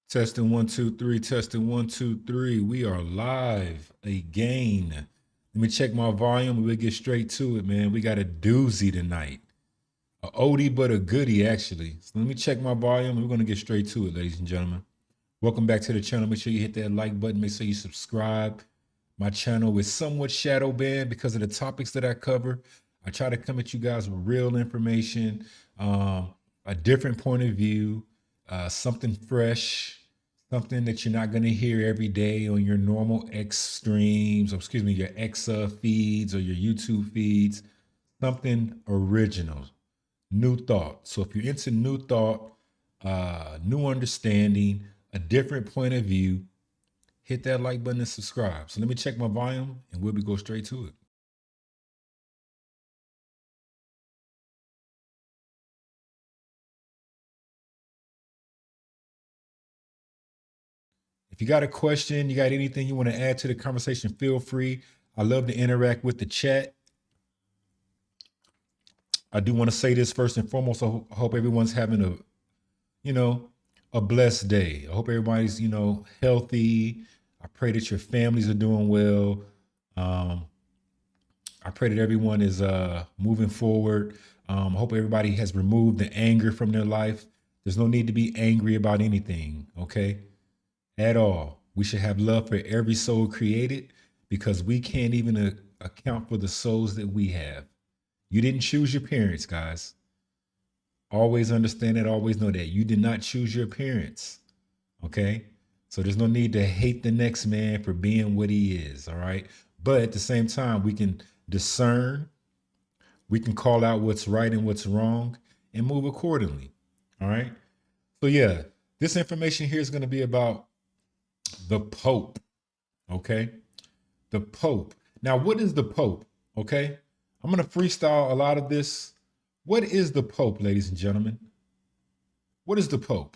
Testing 1 2 3, testing 1 2 3. We are live again. Let me check my volume and we'll get straight to it, man. We got a doozy tonight. A oldie but a goodie, actually. So let me check my volume and we're going to get straight to it, ladies and gentlemen. Welcome back to the channel. Make sure you hit that like button. Make sure you subscribe. My channel is somewhat shadow banned because of the topics that I cover. I try to come at you guys with real information, a different point of view, something fresh, something that you're not going to hear every day on your normal X streams, or excuse me, your X feeds or your YouTube feeds. Something original, new thought. So if you're into new thought, new understanding, a different point of view, hit that like button and subscribe. So let me check my volume and we'll go straight to it. If you got a question, you got anything you want to add to the conversation, feel free. I love to interact with the chat. I do want to say this first and foremost. I hope everyone's having a blessed day. I hope everybody's, healthy. I pray that your families are doing well. I pray that everyone is moving forward. I hope everybody has removed the anger from their life. There's no need to be angry about anything, okay? At all. We should have love for every soul created because we can't even account for the souls that we have. You didn't choose your parents, guys. Always understand that, always know that. You did not choose your parents, okay? So there's no need to hate the next man for being what he is, all right? But at the same time, we can discern, we can call out what's right and what's wrong and move accordingly, all right? So yeah, this information here is going to be about the Pope, okay? The Pope. Now, what is the Pope, okay? I'm going to freestyle a lot of this. What is the Pope, ladies and gentlemen? What is the Pope?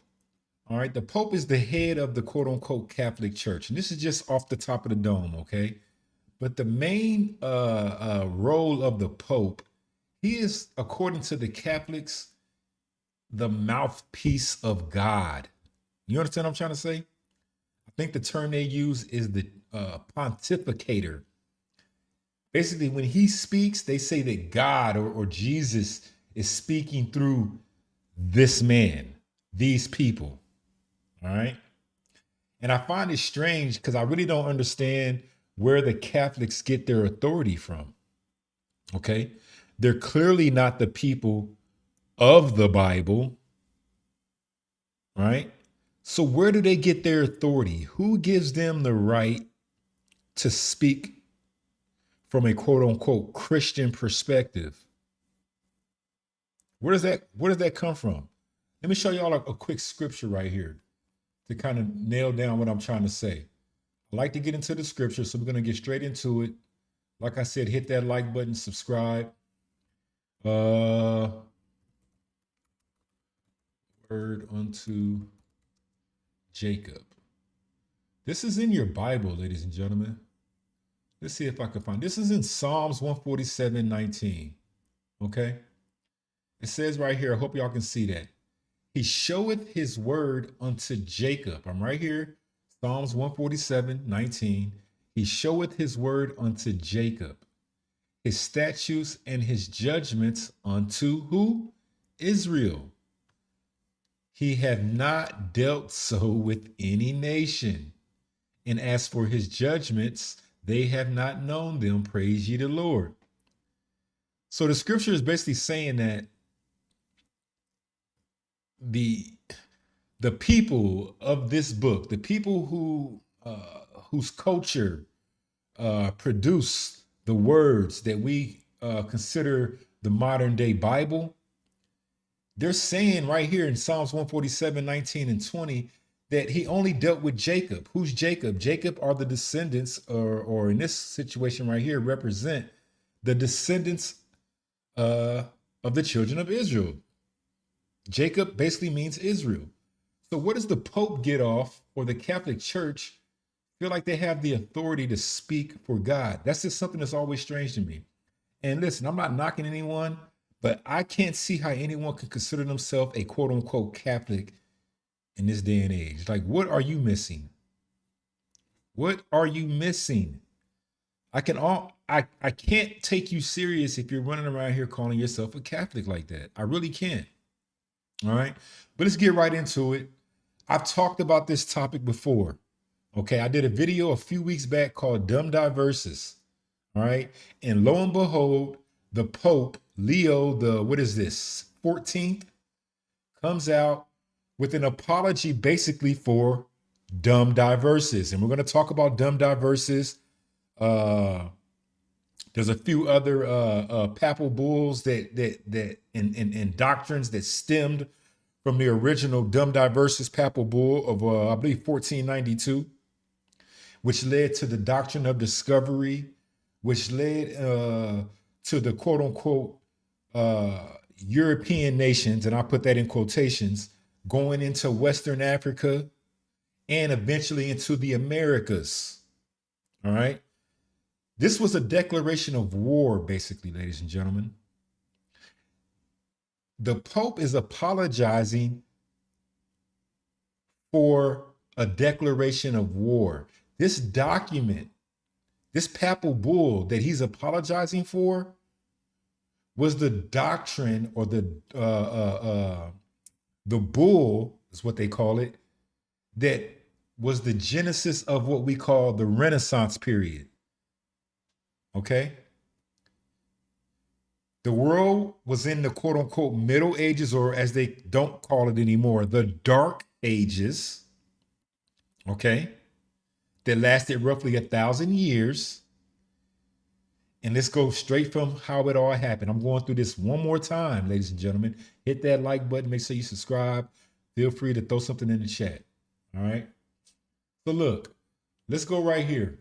All right, the Pope is the head of the quote-unquote Catholic Church. And this is just off the top of the dome, okay? But the main role of the Pope, he is, according to the Catholics, the mouthpiece of God. You understand what I'm trying to say? I think the term they use is the pontificator. Basically, when he speaks, they say that God or Jesus is speaking through this man, these people. All right. And I find it strange because I really don't understand where the Catholics get their authority from. Okay. They're clearly not the people of the Bible. Right. So where do they get their authority? Who gives them the right to speak from a quote unquote Christian perspective? Where does that come from? Let me show y'all a quick scripture right here to kind of nail down what I'm trying to say. I like to get into the scripture, so we're going to get straight into it. Like I said, hit that like button, subscribe. Word unto Jacob. This is in your Bible, ladies and gentlemen. Let's see if I can find. This is in Psalms 147:19. Okay. It says right here, I hope y'all can see that. He showeth his word unto Jacob. I'm right here. Psalms 147:19. He showeth his word unto Jacob, his statutes and his judgments unto who? Israel. He hath not dealt so with any nation. And as for his judgments, they have not known them. Praise ye the Lord. So the scripture is basically saying that the people of this book, the people whose culture produce the words that we consider the modern day Bible, they're saying right here in Psalms 147:19 and 20 that he only dealt with Jacob. Who's Jacob? Jacob are the descendants, or in this situation right here, represent the descendants of the children of Israel. Jacob basically means Israel. So what does the Pope get off, or the Catholic Church feel like they have the authority to speak for God? That's just something that's always strange to me. And listen, I'm not knocking anyone, but I can't see how anyone can consider themselves a quote unquote Catholic in this day and age. Like, what are you missing? What are you missing? I can't take you serious if you're running around here calling yourself a Catholic like that. I really can't. All right. But let's get right into it. I've talked about this topic before. Okay. I did a video a few weeks back called Dumb Diverses. All right. And lo and behold, the Pope, Leo, what is this, 14th, comes out with an apology basically for dumb diverses. And we're going to talk about dumb diverses. There's a few other papal bulls that and doctrines that stemmed from the original Dumb Diverses papal bull of I believe 1492, which led to the doctrine of discovery, which led to the quote unquote European nations, and I put that in quotations, going into Western Africa and eventually into the Americas. All right. This was a declaration of war, basically, ladies and gentlemen. The Pope is apologizing for a declaration of war. This document, this papal bull that he's apologizing for, was the doctrine, or the bull is what they call it, that was the genesis of what we call the Renaissance period. Okay. The world was in the quote unquote Middle Ages, or as they don't call it anymore, the Dark Ages. Okay. That lasted roughly 1,000 years. And let's go straight from how it all happened. I'm going through this one more time, ladies and gentlemen. Hit that like button. Make sure you subscribe. Feel free to throw something in the chat. All right. So look, let's go right here.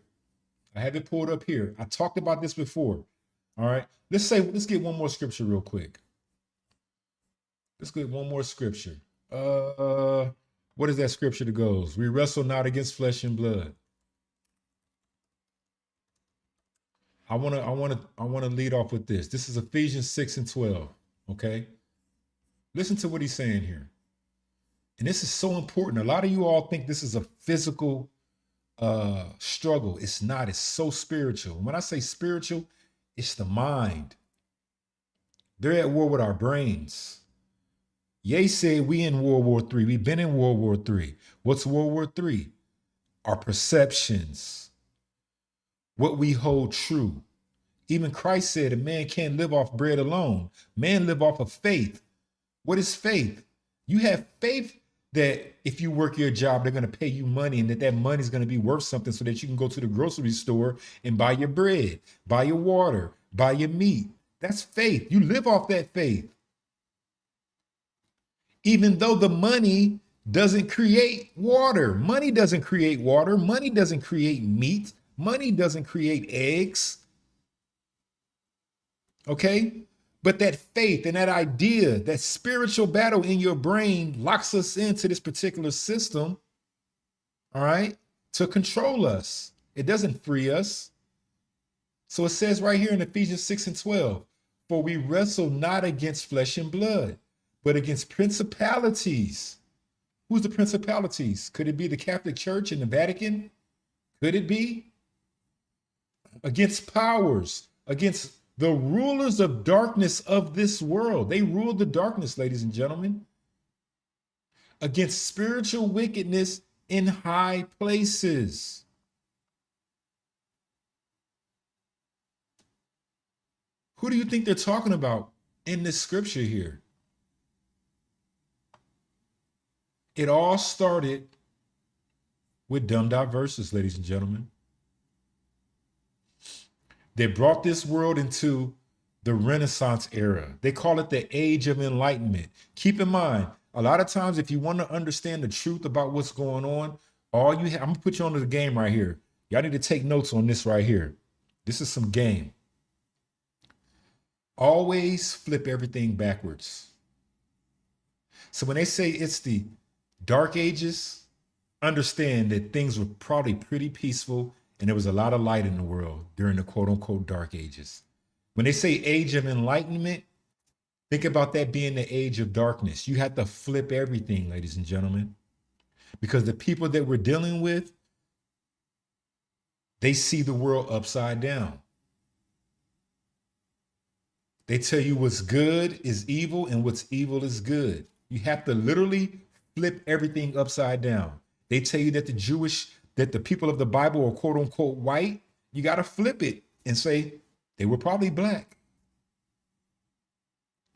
I have it pulled up here. I talked about this before. All right. Let's get one more scripture real quick. Let's get one more scripture. What is that scripture that goes? We wrestle not against flesh and blood. I want to lead off with this. This is Ephesians 6:12. Okay. Listen to what he's saying here. And this is so important. A lot of you all think this is a physical struggle. It's not. It's so spiritual. When I say spiritual, it's the mind. They're at war with our brains. Ye said we in World War III. We've been in World War III. What's World War III? Our perceptions, what we hold true. Even Christ said a man can't live off bread alone. Man live off of faith. What is faith? You have faith that if you work your job, they're going to pay you money, and that money is going to be worth something so that you can go to the grocery store and buy your bread, buy your water, buy your meat. That's faith. You live off that faith. Even though the money doesn't create water. Money doesn't create water. Money doesn't create meat. Money doesn't create eggs. Okay? But that faith and that idea, that spiritual battle in your brain locks us into this particular system, all right, to control us. It doesn't free us. So it says right here in Ephesians 6:12, for we wrestle not against flesh and blood, but against principalities. Who's the principalities? Could it be the Catholic Church and the Vatican? Could it be? Against powers, against the rulers of darkness of this world. They rule the darkness, ladies and gentlemen. Against spiritual wickedness in high places. Who do you think they're talking about in this scripture here? It all started with dumb diverses, ladies and gentlemen. They brought this world into the Renaissance era. They call it the Age of Enlightenment. Keep in mind, a lot of times if you want to understand the truth about what's going on, I'm going to put you onto the game right here. Y'all need to take notes on this right here. This is some game. Always flip everything backwards. So when they say it's the Dark Ages, understand that things were probably pretty peaceful and there was a lot of light in the world during the quote unquote Dark Ages. When they say Age of Enlightenment, think about that being the age of darkness. You have to flip everything, ladies and gentlemen. because the people that we're dealing with, they see the world upside down. They tell you what's good is evil and what's evil is good. You have to literally flip everything upside down. They tell you that that the people of the Bible are quote unquote white. You got to flip it and say they were probably black.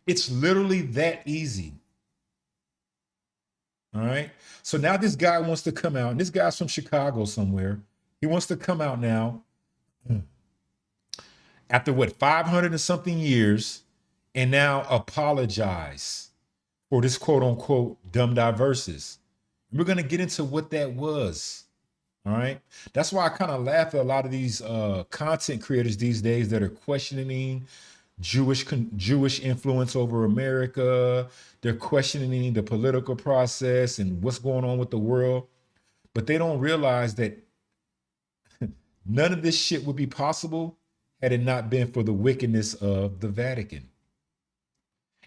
It's literally that easy. All right. So now this guy wants to come out, and this guy's from Chicago somewhere. He wants to come out now after what, 500 and something years, and now apologize for this quote unquote dumb diverses. We're going to get into what that was. All right. That's why I kind of laugh at a lot of these content creators these days that are questioning Jewish influence over America. They're questioning the political process and what's going on with the world. But they don't realize that none of this shit would be possible had it not been for the wickedness of the Vatican.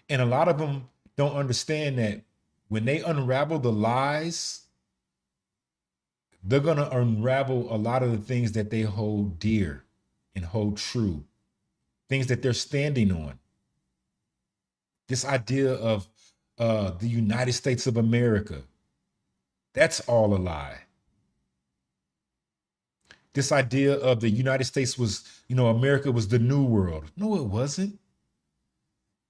And a lot of them don't understand that when they unravel the lies, they're going to unravel a lot of the things that they hold dear and hold true, things that they're standing on. This idea of the United States of America, that's all a lie. This idea of the United States was, America was the new world. No, it wasn't.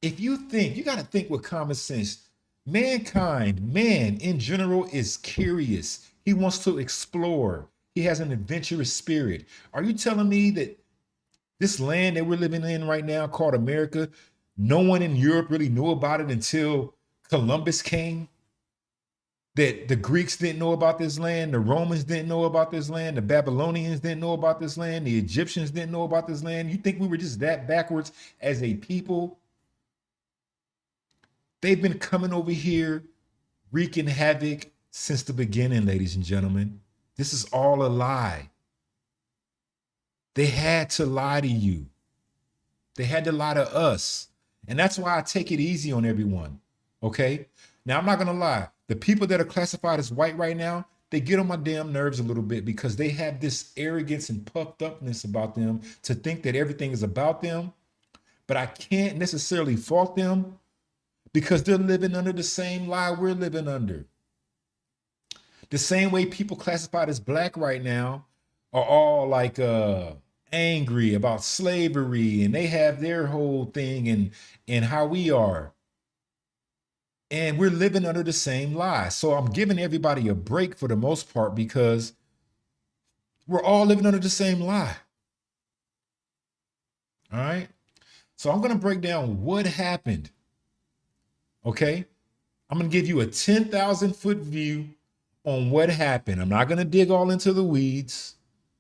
If you think, you got to think with common sense. Mankind, man in general, is curious. He wants to explore. He has an adventurous spirit. Are you telling me that this land that we're living in right now called America, no one in Europe really knew about it until Columbus came? That the Greeks didn't know about this land, the Romans didn't know about this land, the Babylonians didn't know about this land, the Egyptians didn't know about this land? You think we were just that backwards as a people? They've been coming over here wreaking havoc since the beginning, ladies and gentlemen. This is all a lie. They had to lie to you. They had to lie to us. And that's why I take it easy on everyone, okay? Now, I'm not going to lie. The people that are classified as white right now, they get on my damn nerves a little bit because they have this arrogance and puffed upness about them to think that everything is about them. But I can't necessarily fault them because they're living under the same lie we're living under. The same way people classified as black right now are all like angry about slavery, and they have their whole thing and how we are. And we're living under the same lie. So I'm giving everybody a break for the most part because we're all living under the same lie. All right. So I'm going to break down what happened. Okay. I'm going to give you a 10,000 foot view on what happened. I'm not going to dig all into the weeds.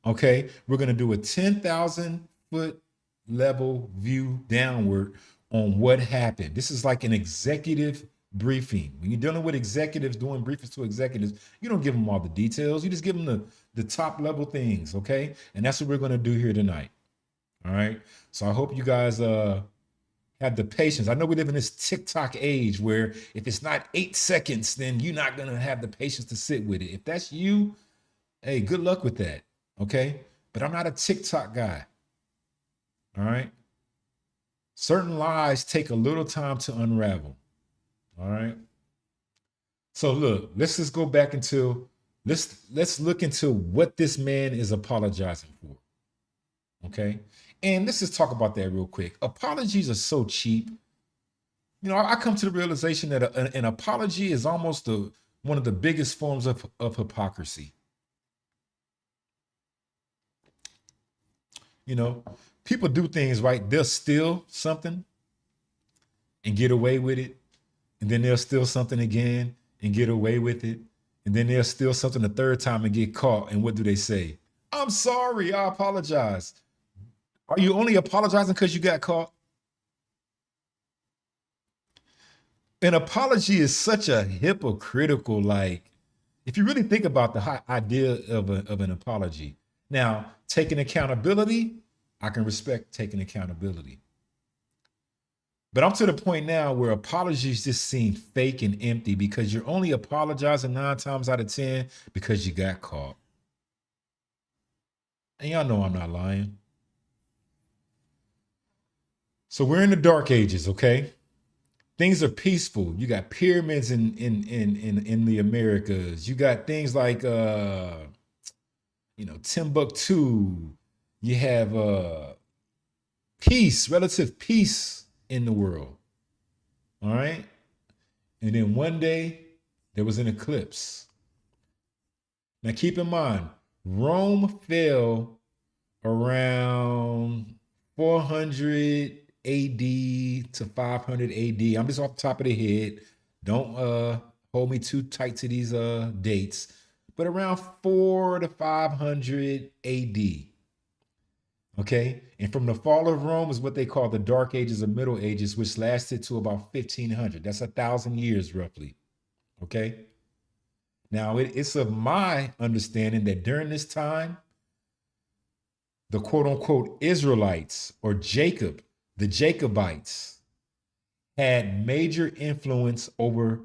Okay. We're going to do a 10,000 foot level view downward on what happened. This is like an executive briefing. When you're dealing with executives, doing briefings to executives, you don't give them all the details. You just give them the top level things. Okay. And that's what we're going to do here tonight. All right. So I hope you guys have the patience. I know we live in this TikTok age where if it's not 8 seconds, then you're not going to have the patience to sit with it. If that's you, hey, good luck with that. Okay. But I'm not a TikTok guy. All right. Certain lies take a little time to unravel. All right. So look, let's just go back into, let's look into what this man is apologizing for. Okay. And let's just talk about that real quick. Apologies are so cheap. I come to the realization that an apology is almost one of the biggest forms of hypocrisy. People do things right. They'll steal something and get away with it. And then they'll steal something again and get away with it. And then they'll steal something a third time and get caught. And what do they say? I'm sorry. I apologize. Are you only apologizing because you got caught? An apology is such a hypocritical, if you really think about the idea of an apology. Now, taking accountability, I can respect taking accountability. But I'm to the point now where apologies just seem fake and empty because you're only apologizing 9 times out of 10 because you got caught. And y'all know I'm not lying. So we're in the dark ages, okay? Things are peaceful. You got pyramids in the Americas. You got things like Timbuktu. You have peace, relative peace in the world. All right. And then one day there was an eclipse. Now keep in mind, Rome fell around 400 AD to 500 AD. I'm just off the top of the head. Don't hold me too tight to these dates, but around 4 to 500 AD. Okay, and from the fall of Rome is what they call the Dark Ages or Middle Ages, which lasted to about 1500. That's 1,000 years roughly. Okay. Now it's of my understanding that during this time, the quote unquote Israelites or Jacob, the Jacobites, had major influence over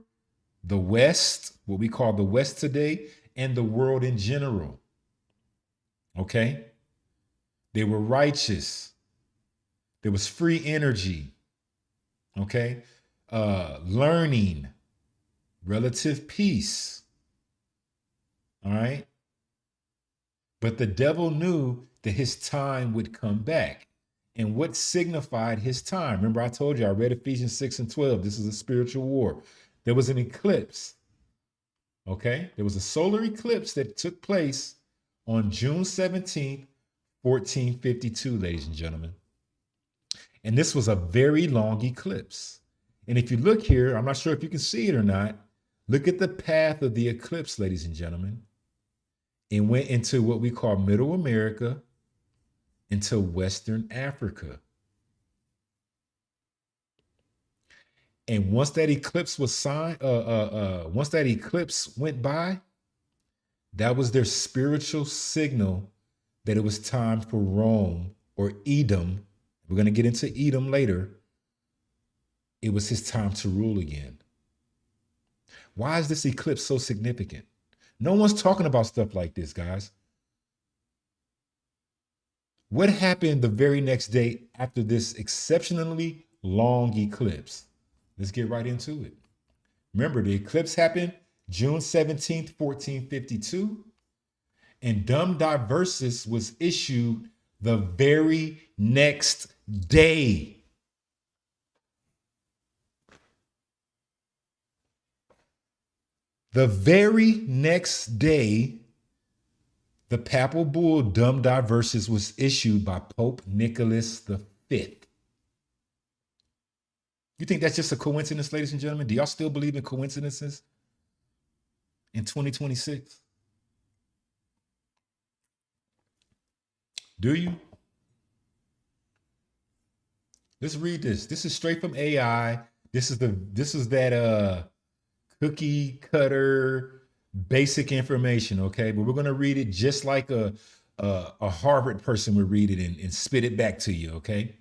the West, what we call the West today, and the world in general. Okay? They were righteous. There was free energy. Okay? Learning, relative peace. All right? But the devil knew that his time would come back. And what signified his time? Remember, I told you, I read Ephesians 6 and 12. This is a spiritual war. There was an eclipse. Okay? There was a solar eclipse that took place on June 17th, 1452, ladies and gentlemen. And this was a very long eclipse. And if you look here, I'm not sure if you can see it or not. Look at the path of the eclipse, ladies and gentlemen. It went into what we call Middle America, into Western Africa. And once that eclipse was once that eclipse went by, that was their spiritual signal that it was time for Rome or Edom. We're going to get into Edom later. It was his time to rule again. Why is this eclipse so significant? No one's talking about stuff like this, guys. What happened the very next day after this exceptionally long eclipse? Let's get right into it. Remember, the eclipse happened June 17th, 1452, and Dum Diversis was issued the very next day. The very next day, the papal bull Dum Diversis was issued by Pope Nicholas V. You think that's just a coincidence, ladies and gentlemen? Do y'all still believe in coincidences in 2026? Do you? Let's read this. This is straight from AI. This is that cookie cutter basic information, okay? But we're going to read it just like a Harvard person would read it and spit it back to you, okay?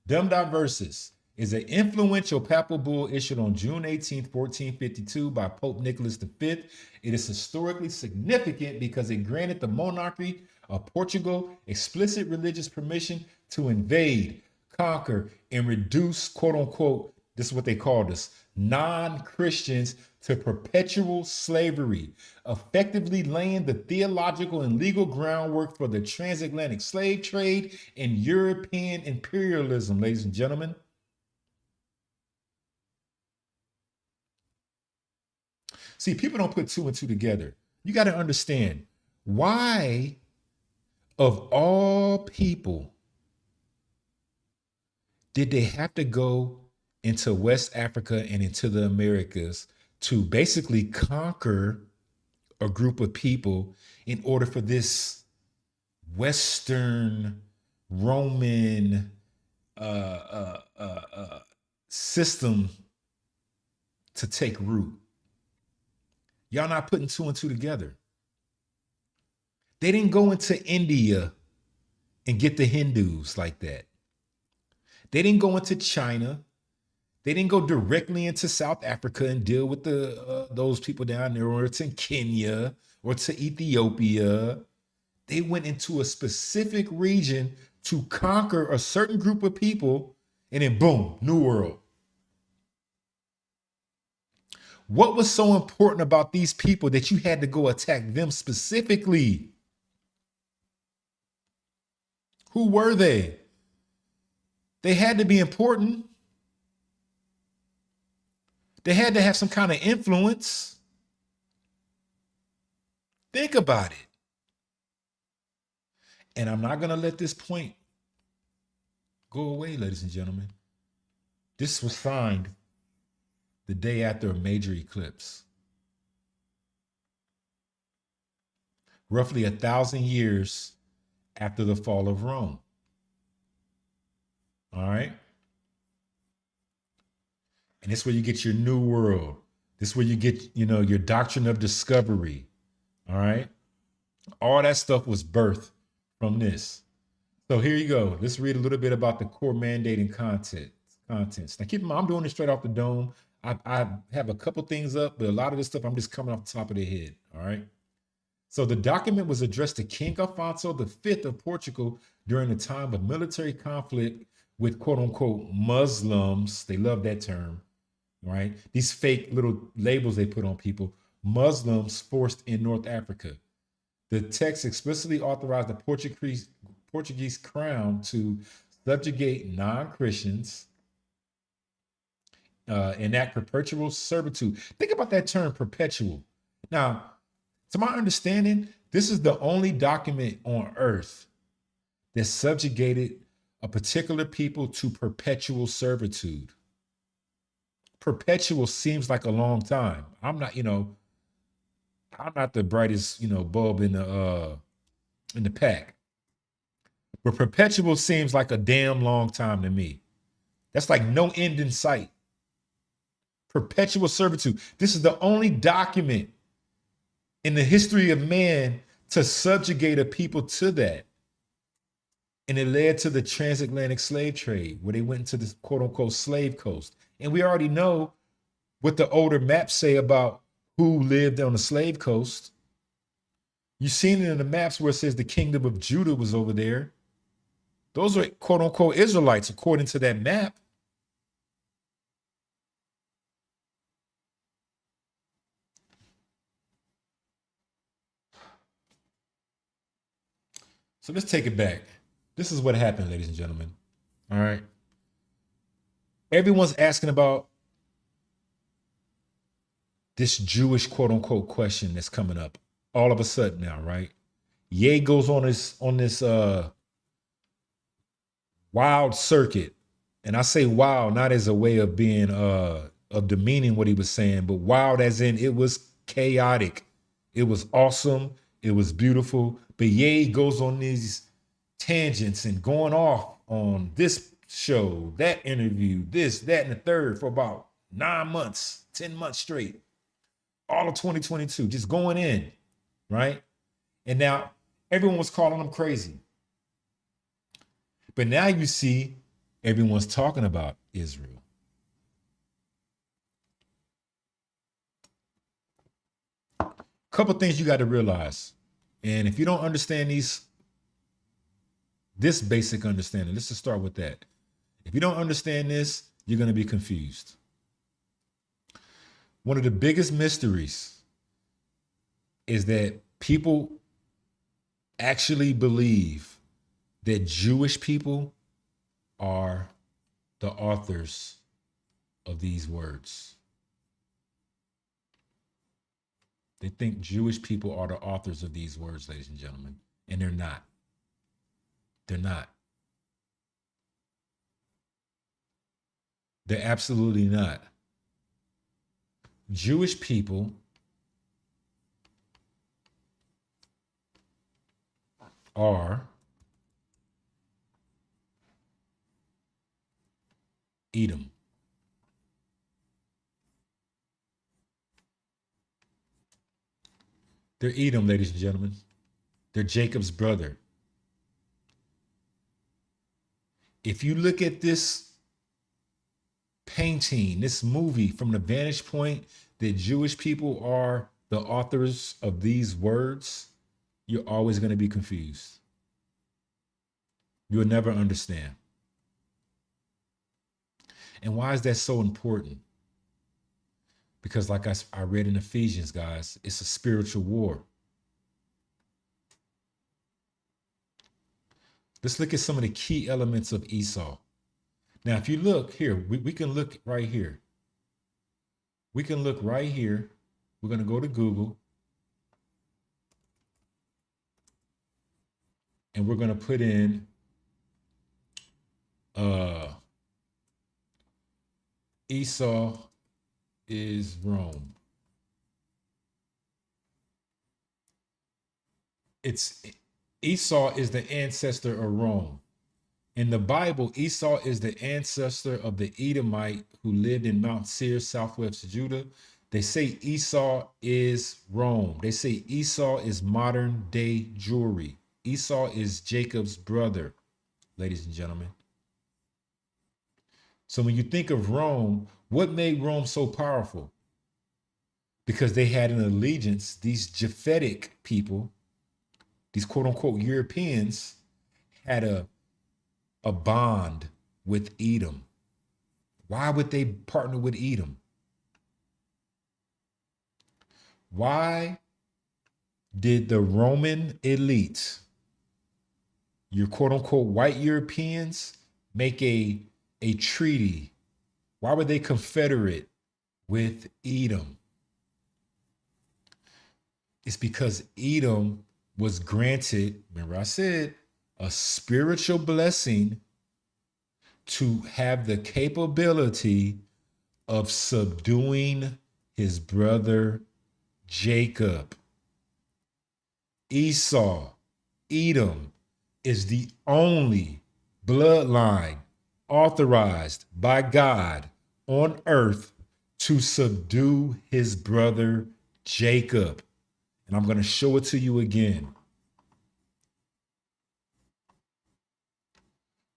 Dum Diversis is an influential papal bull issued on June 18th, 1452 by Pope Nicholas V. It is historically significant because it granted the monarchy of Portugal explicit religious permission to invade, conquer, and reduce, quote unquote, this is what they called us, non-Christians to perpetual slavery, effectively laying the theological and legal groundwork for the transatlantic slave trade and European imperialism, ladies and gentlemen. See, people don't put two and two together. You got to understand why, of all people, did they have to go into West Africa and into the Americas to basically conquer a group of people in order for this Western Roman system to take root? Y'all not putting two and two together. They didn't go into India and get the Hindus like that. They didn't go into China They didn't go directly into South Africa and deal with the those people down there, or to Kenya or to Ethiopia. They went into a specific region to conquer a certain group of people, and then boom, New World. What was so important about these people that you had to go attack them specifically? Who were they? They had to be important. They had to have some kind of influence. Think about it. And I'm not going to let this point go away, ladies and gentlemen. This was signed the day after a major eclipse. Roughly 1,000 years after the fall of Rome. All right. And this is where you get your new world. This is where you get, your doctrine of discovery. All right. All that stuff was birthed from this. So here you go. Let's read a little bit about the core mandating contents. Now keep in mind, I'm doing this straight off the dome. I have a couple things up, but a lot of this stuff I'm just coming off the top of the head. All right. So the document was addressed to King Alfonso V of Portugal during the time of military conflict with quote unquote Muslims. They love that term, right? These fake little labels they put on people. Muslims forced in North Africa. The text explicitly authorized the Portuguese crown to subjugate non-Christians, enact perpetual servitude. Think about that term, perpetual. Now, to my understanding, this is the only document on earth that subjugated a particular people to perpetual servitude. Perpetual seems like a long time. I'm not the brightest, bulb in the pack. But perpetual seems like a damn long time to me. That's like no end in sight. Perpetual servitude. This is the only document in the history of man to subjugate a people to that. And it led to the transatlantic slave trade, where they went into this quote unquote slave coast. And we already know what the older maps say about who lived on the slave coast. You've seen it in the maps where it says the kingdom of Judah was over there. Those are quote unquote Israelites, according to that map. So let's take it back. This is what happened, ladies and gentlemen. All right. Everyone's asking about this Jewish quote unquote question that's coming up all of a sudden now, right? Ye goes on this wild circuit. And I say wild not as a way of being of demeaning what he was saying, but wild as in it was chaotic. It was awesome. It was beautiful. But Ye goes on these tangents and going off on this show, that interview, this, that, and the third for about 9 months, 10 months straight. All of 2022, just going in, right? And now everyone was calling him crazy. But now you see everyone's talking about Israel. Couple things you got to realize. And if you don't understand this basic understanding, let's just start with that. If you don't understand this, you're going to be confused. One of the biggest mysteries is that people actually believe that Jewish people are the authors of these words. They think Jewish people are the authors of these words, ladies and gentlemen, and they're not. They're not. They're absolutely not. Jewish people are Edom. They're Edom, ladies and gentlemen. They're Jacob's brother. If you look at this painting this movie from the vantage point that Jewish people are the authors of these words, you're always going to be confused. You'll never understand. And why is that so important? Because like I read in Ephesians, guys, it's a spiritual war. Let's look at some of the key elements of Esau. Now, if you look here, we can look right here. We can look right here. We're going to go to Google. And we're going to put in Esau is Rome. Esau is the ancestor of Rome. In the Bible, Esau is the ancestor of the Edomite who lived in Mount Seir, southwest Judah. They say Esau is Rome. They say Esau is modern day Jewry. Esau is Jacob's brother, ladies and gentlemen. So when you think of Rome, what made Rome so powerful? Because they had an allegiance, these Japhetic people, these quote unquote Europeans, had a bond with Edom. Why would they partner with Edom? Why did the Roman elite, your quote unquote white Europeans, make a treaty? Why were they confederate with Edom? It's because Edom was granted, remember I said, a spiritual blessing to have the capability of subduing his brother Jacob. Esau, Edom, is the only bloodline authorized by God on earth to subdue his brother Jacob. And I'm going to show it to you again.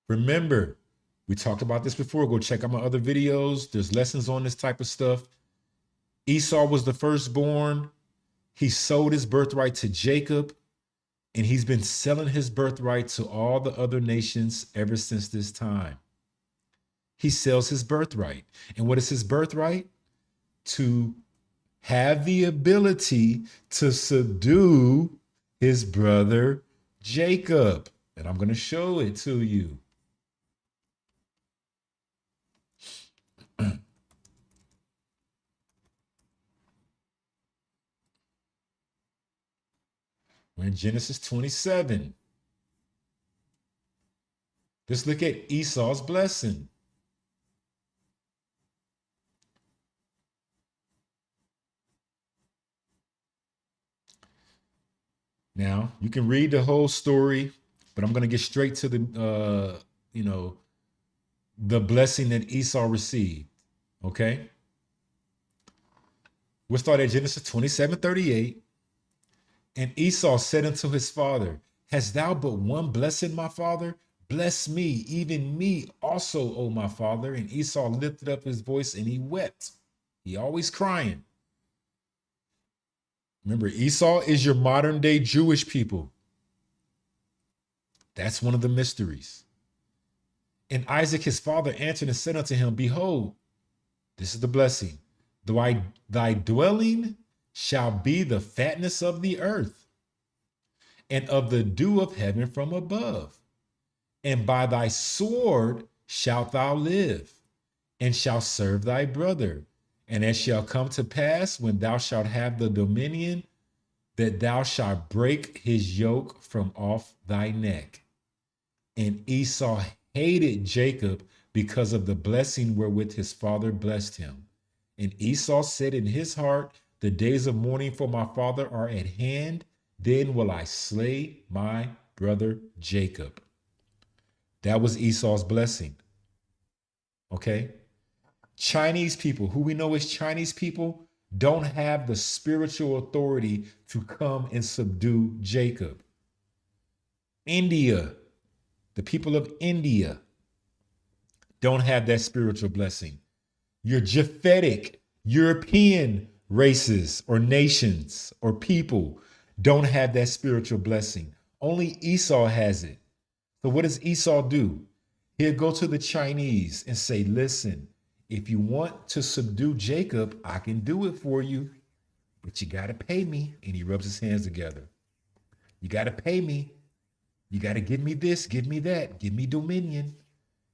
Remember, we talked about this before. Go check out my other videos. There's lessons on this type of stuff. Esau was the firstborn. He sold his birthright to Jacob, and he's been selling his birthright to all the other nations ever since this time. He sells his birthright. And what is his birthright? To have the ability to subdue his brother Jacob. And I'm going to show it to you. We're in Genesis 27. Let's look at Esau's blessing. Now, you can read the whole story, but I'm going to get straight to the, the blessing that Esau received. Okay? We'll start at Genesis 27:38. And Esau said unto his father, hast thou but one blessing, my father? Bless me, even me also, O my father. And Esau lifted up his voice and he wept. He always crying. Remember, Esau is your modern day Jewish people. That's one of the mysteries. And Isaac, his father, answered and said unto him, behold, this is the blessing. Thy dwelling shall be the fatness of the earth and of the dew of heaven from above. And by thy sword shalt thou live, and shalt serve thy brother. And it shall come to pass, when thou shalt have the dominion, that thou shalt break his yoke from off thy neck. And Esau hated Jacob because of the blessing wherewith his father blessed him. And Esau said in his heart, the days of mourning for my father are at hand. Then will I slay my brother Jacob. That was Esau's blessing. Okay? Chinese people, who we know as Chinese people, don't have the spiritual authority to come and subdue Jacob. India, the people of India, don't have that spiritual blessing. Your Japhetic, European races or nations or people don't have that spiritual blessing. Only Esau has it. So what does Esau do? He'll go to the Chinese and say, listen, if you want to subdue Jacob, I can do it for you, but you got to pay me. And he rubs his hands together. You got to pay me. You got to give me this, give me that, give me dominion,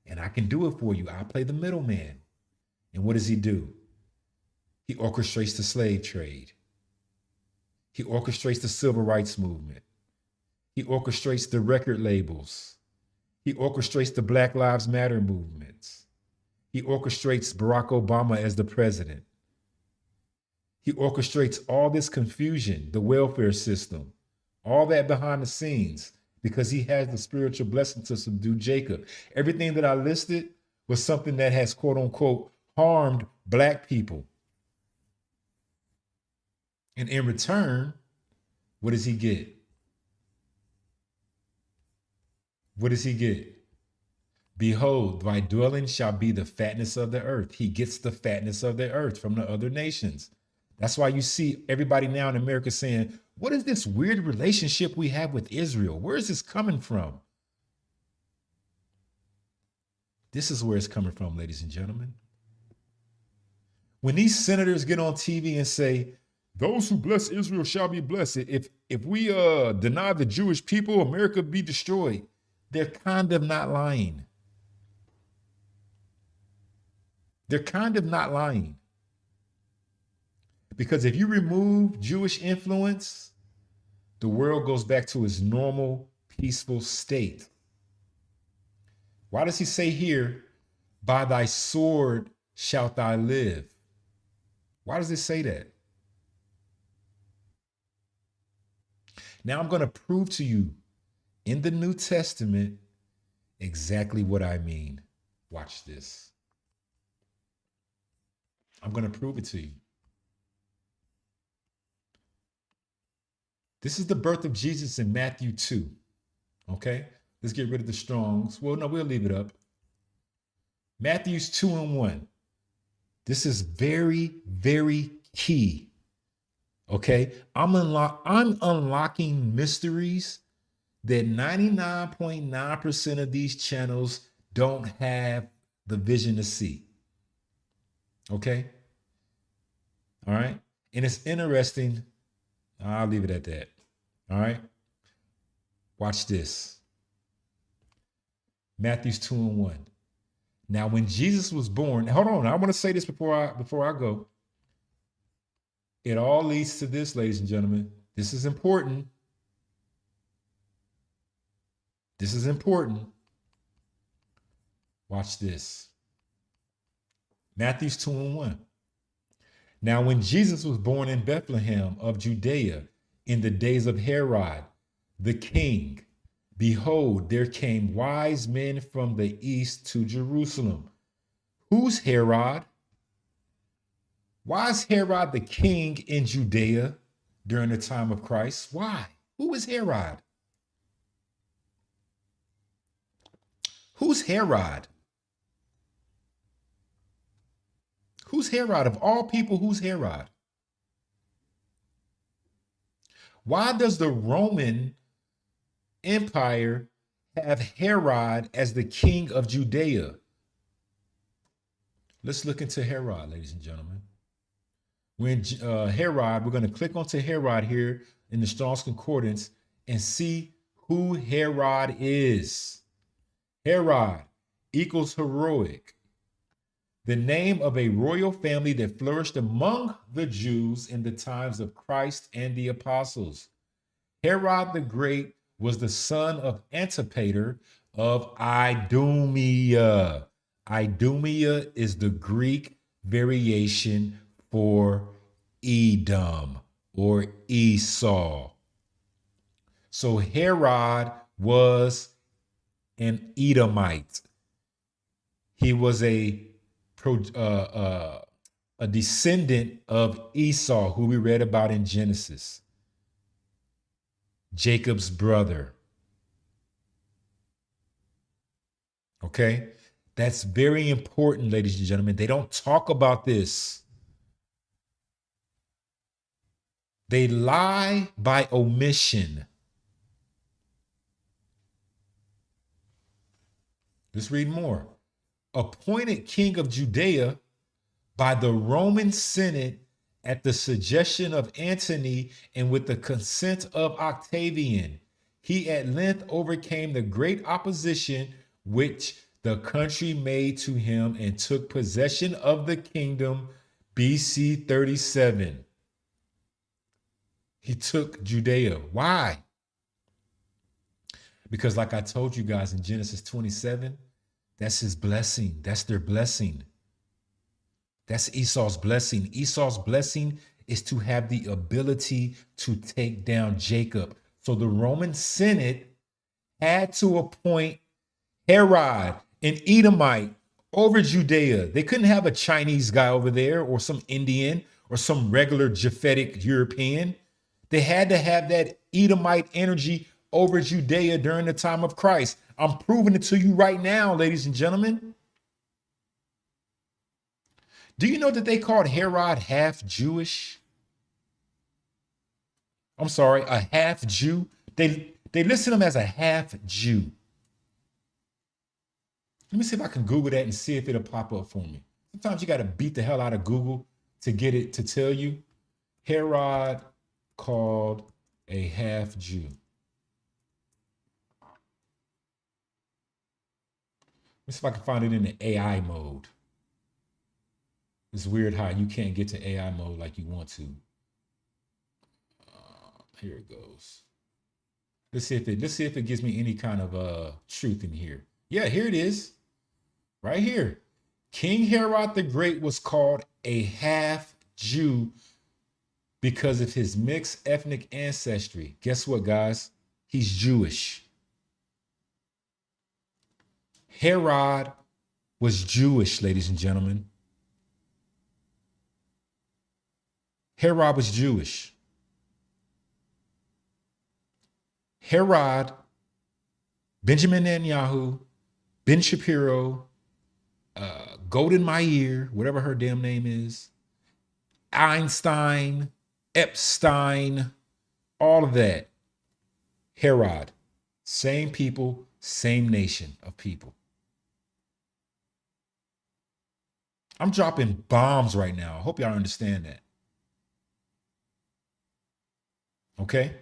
and I can do it for you. I'll play the middleman. And what does he do? He orchestrates the slave trade. He orchestrates the civil rights movement. He orchestrates the record labels. He orchestrates the Black Lives Matter movements. He orchestrates Barack Obama as the president. He orchestrates all this confusion, the welfare system, all that behind the scenes, because he has the spiritual blessing to subdue Jacob. Everything that I listed was something that has, quote unquote, harmed Black people. And in return, what does he get? What does he get? Behold, thy dwelling shall be the fatness of the earth. He gets the fatness of the earth from the other nations. That's why you see everybody now in America saying, what is this weird relationship we have with Israel? Where is this coming from? This is where it's coming from, ladies and gentlemen. When these senators get on TV and say, those who bless Israel shall be blessed. If we deny the Jewish people, America be destroyed. They're kind of not lying. They're kind of not lying. Because if you remove Jewish influence, the world goes back to its normal, peaceful state. Why does he say here, by thy sword shalt thou live? Why does it say that? Now I'm going to prove to you in the New Testament exactly what I mean. Watch this. I'm going to prove it to you. This is the birth of Jesus in Matthew 2. Okay? Let's get rid of the Strongs. Well, no, we'll leave it up. Matthew's 2:1. This is very, very key. Okay? I'm unlocking mysteries that 99.9% of these channels don't have the vision to see. Okay? All right? And it's interesting. I'll leave it at that. All right? Watch this. Matthew's 2:1. Now, when Jesus was born, hold on, I want to say this before I go. It all leads to this, ladies and gentlemen. This is important. This is important. Watch this. Matthew's 2:1. Now, when Jesus was born in Bethlehem of Judea in the days of Herod, the king, behold, there came wise men from the east to Jerusalem. Who's Herod? Why is Herod the king in Judea during the time of Christ? Why? Who is Herod? Who's Herod? Who's Herod? Of all people, who's Herod? Why does the Roman Empire have Herod as the king of Judea? Let's look into Herod, ladies and gentlemen. When Herod, we're going to click onto Herod here in the Strong's Concordance and see who Herod is. Herod equals heroic. The name of a royal family that flourished among the Jews in the times of Christ and the apostles. Herod the Great was the son of Antipater of Idumea. Idumea is the Greek variation for Edom or Esau. So Herod was an Edomite. He was a descendant of Esau, who we read about in Genesis, Jacob's brother. Okay, That's very important, ladies and gentlemen. They don't talk about this. They lie by omission. Let's read more. Appointed king of Judea by the Roman Senate at the suggestion of Antony and with the consent of Octavian, he at length overcame the great opposition which the country made to him and took possession of the kingdom BC 37. He took Judea. Why? Because like I told you guys in Genesis 27, that's his blessing. That's their blessing. That's Esau's blessing. Esau's blessing is to have the ability to take down Jacob. So the Roman Senate had to appoint Herod, an Edomite, over Judea. They couldn't have a Chinese guy over there or some Indian or some regular Japhetic European. They had to have that Edomite energy over Judea during the time of Christ. I'm proving it to you right now, ladies and gentlemen. Do you know that they called Herod half Jewish? I'm sorry, a half Jew. They listed him as a half Jew. Let me see if I can Google that and see if it'll pop up for me. Sometimes you got to beat the hell out of Google to get it to tell you. Herod called a half Jew. Let me see if I can find it in the AI mode. It's weird how you can't get to AI mode like you want to. Here it goes. Let's see if it gives me any kind of truth in here. Yeah, here it is. Right here. King Herod the Great was called a half Jew because of his mixed ethnic ancestry. Guess what, guys? He's Jewish. Herod was Jewish, ladies and gentlemen. Herod was Jewish. Herod, Benjamin Netanyahu, Ben Shapiro, Golden Meir, whatever her damn name is, Einstein, Epstein, all of that. Herod, same people, same nation of people. I'm dropping bombs right now. I hope y'all understand that. Okay?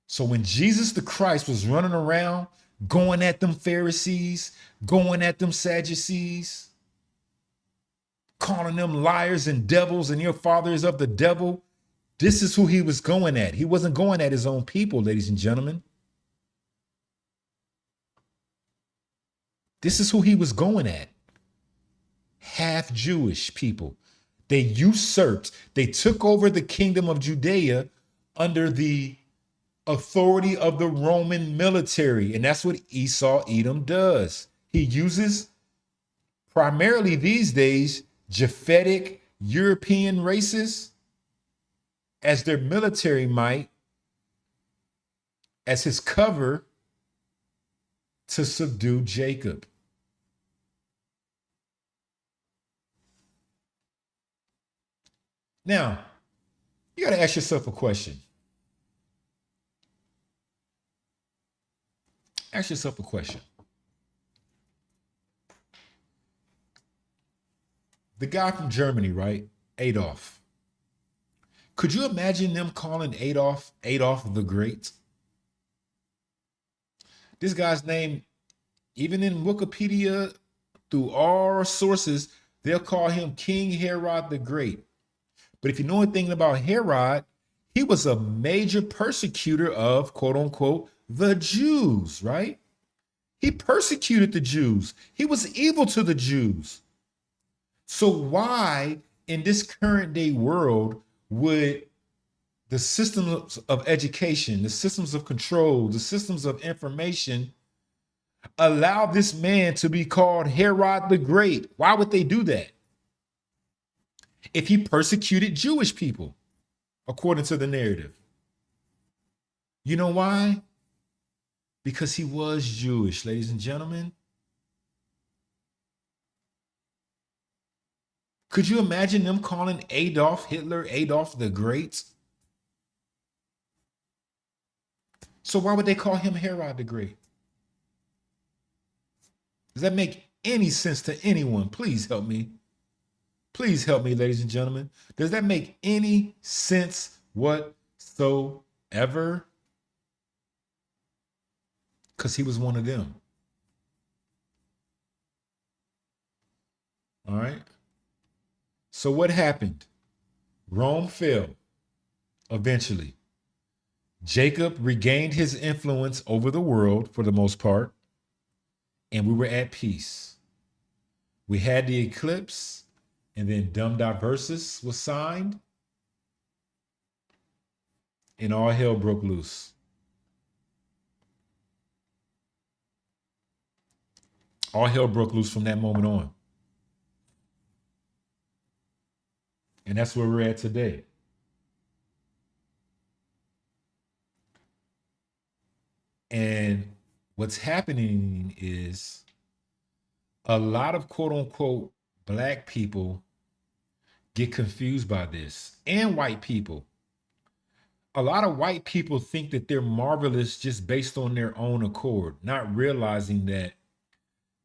So when Jesus the Christ was running around, going at them Pharisees, going at them Sadducees, calling them liars and devils, and your father is of the devil, this is who he was going at. He wasn't going at his own people, ladies and gentlemen. This is who he was going at. Half Jewish people. They usurped, they took over the kingdom of Judea under the authority of the Roman military. And that's what Esau Edom does. He uses primarily these days Japhetic European races as their military might, as his cover to subdue Jacob. Now, you got to ask yourself a question. Ask yourself a question. The guy from Germany, right? Adolf. Could you imagine them calling Adolf the Great? This guy's name, even in Wikipedia, through all sources, they'll call him King Herod the Great. But if you know anything about Herod, he was a major persecutor of, quote unquote, the Jews, right? He persecuted the Jews. He was evil to the Jews. So why in this current day world would the systems of education, the systems of control, the systems of information allow this man to be called Herod the Great? Why would they do that? If he persecuted Jewish people, according to the narrative. You know why? Because he was Jewish, ladies and gentlemen. Could you imagine them calling Adolf Hitler Adolf the Great? So why would they call him Herod the Great? Does that make any sense to anyone? Please help me. Please help me, ladies and gentlemen. Does that make any sense whatsoever? Because he was one of them. All right. So what happened? Rome fell eventually. Jacob regained his influence over the world for the most part, and we were at peace. We had the eclipse, and then Dum Diversus was signed, and all hell broke loose. All hell broke loose from that moment on. And that's where we're at today. And what's happening is a lot of quote unquote black people get confused by this, and white people. A lot of white people think that they're marvelous just based on their own accord, not realizing that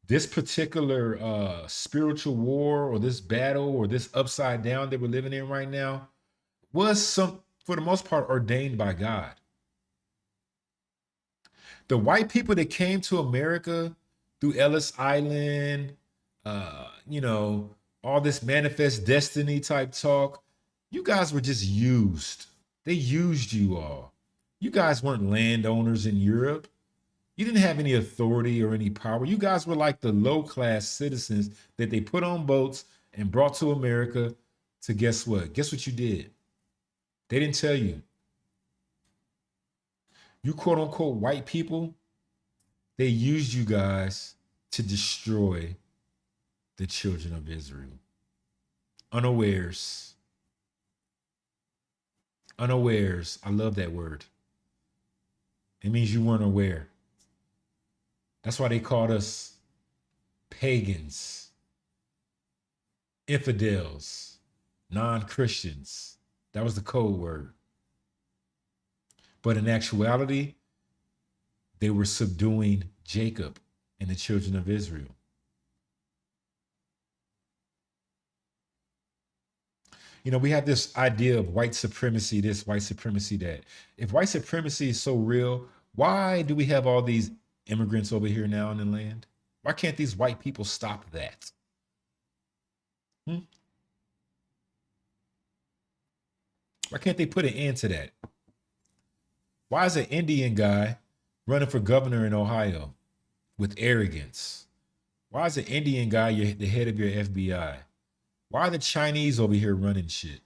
this particular spiritual war or this battle or this upside down that we're living in right now was for the most part, ordained by God. The white people that came to America through Ellis Island, all this manifest destiny type talk, you guys were just used. They used you all. You guys weren't landowners in Europe. You didn't have any authority or any power. You guys were like the low-class citizens that they put on boats and brought to America to guess what? Guess what you did? They didn't tell you. You quote unquote white people, they used you guys to destroy the children of Israel. Unawares. Unawares. I love that word. It means you weren't aware. That's why they called us pagans, infidels, non-Christians. That was the code word. But in actuality, they were subduing Jacob and the children of Israel. We have this idea of white supremacy, this, white supremacy, that. If white supremacy is so real, why do we have all these immigrants over here now in the land? Why can't these white people stop that? Why can't they put an end to that? Why is an Indian guy running for governor in Ohio with arrogance? Why is an Indian guy the head of your FBI? Why are the Chinese over here running shit?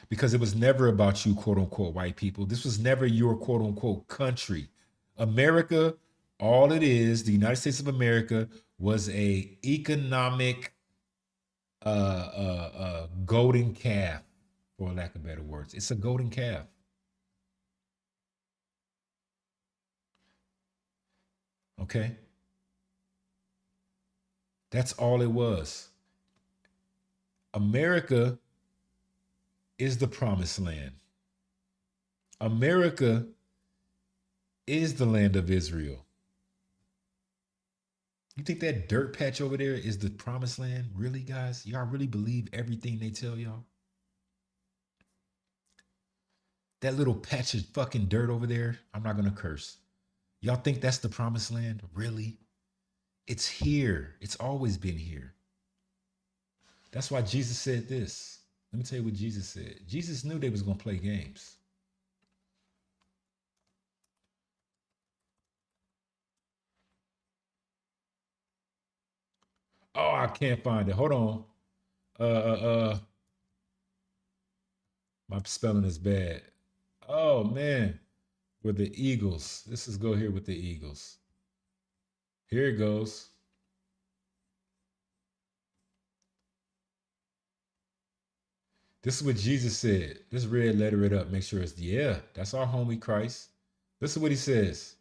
Because it was never about you, quote unquote, white people. This was never your quote unquote country. America, all it is, the United States of America, was a economic golden calf, for lack of better words. It's a golden calf. Okay? That's all it was. America is the promised land. America is the land of Israel. You think that dirt patch over there is the promised land? Really, guys? Y'all really believe everything they tell y'all? That little patch of fucking dirt over there, I'm not going to curse. Y'all think that's the promised land? Really? It's here. It's always been here. That's why Jesus said this. Let me tell you what Jesus said. Jesus knew they was going to play games. Oh, I can't find it. Hold on. My spelling is bad. Oh man. With the Eagles. Let's just go here with the Eagles. Here it goes. This is what Jesus said. This red letter it up. Make sure it's, yeah, that's our homie Christ. Listen to what he says.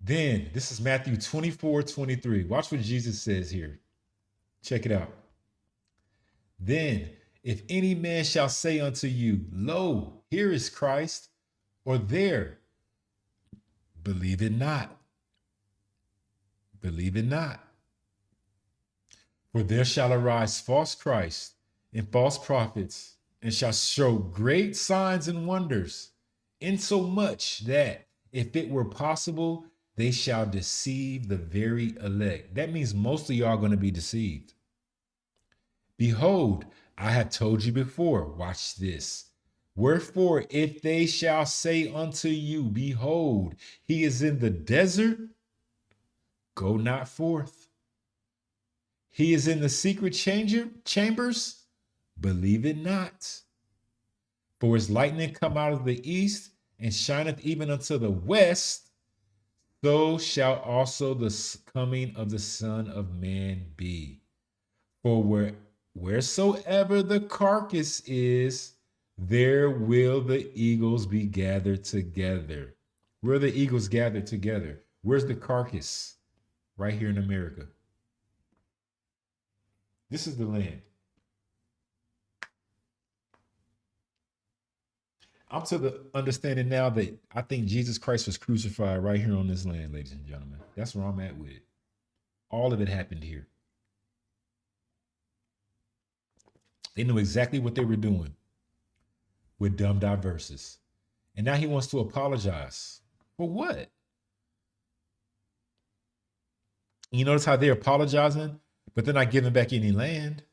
Then, this is Matthew 24:23. Watch what Jesus says here. Check it out. Then, if any man shall say unto you, Lo, here is Christ, or there, believe it not. Believe it not. For there shall arise false Christs and false prophets, and shall show great signs and wonders, insomuch that if it were possible, they shall deceive the very elect. That means most of y'all are going to be deceived. Behold, I have told you before. Watch this. Wherefore, if they shall say unto you, Behold, he is in the desert, go not forth. He is in the secret chambers, believe it not. For as lightning come out of the east, and shineth even unto the west, so shall also the coming of the Son of Man be. For wheresoever the carcass is, there will the eagles be gathered together. Where are the eagles gathered together? Where's the carcass? Right here in America. This is the land. I'm to the understanding now that I think Jesus Christ was crucified right here on this land, ladies and gentlemen. That's where I'm at with it. All of it happened here. They knew exactly what they were doing with dumb diverses. And now he wants to apologize. For what? You notice how they're apologizing, but they're not giving back any land.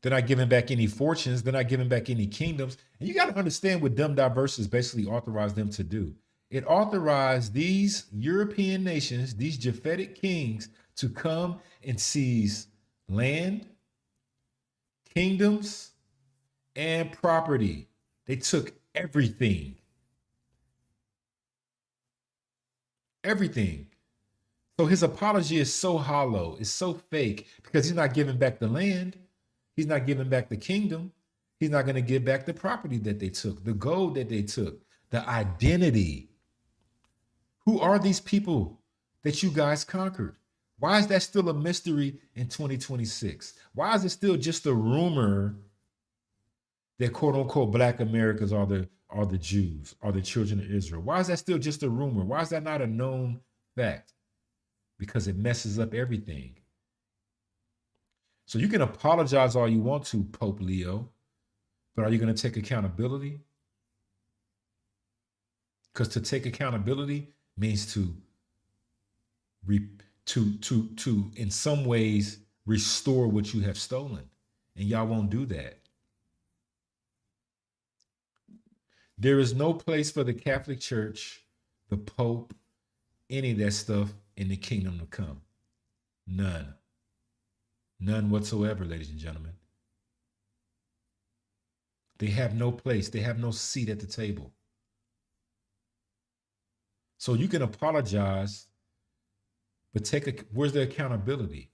They're not giving back any fortunes. They're not giving back any kingdoms. And you got to understand what dumb diverses basically authorized them to do. It authorized these European nations, these Japhetic kings, to come and seize land, kingdoms, and property. They took everything. Everything. So his apology is so hollow, it's so fake, because he's not giving back the land. He's not giving back the kingdom. He's not going to give back the property that they took, the gold that they took, the identity. Who are these people that you guys conquered? Why is that still a mystery in 2026? Why is it still just a rumor that quote unquote Black Americans are the Jews, are the children of Israel? Why is that still just a rumor? Why is that not a known fact? Because it messes up everything. So you can apologize all you want to, Pope Leo, but are you going to take accountability? Because to take accountability means to in some ways restore what you have stolen, and y'all won't do that. There is no place for the Catholic Church, the Pope, any of that stuff in the kingdom to come. None. None whatsoever, ladies and gentlemen. They have no place. They have no seat at the table. So you can apologize, but where's the accountability?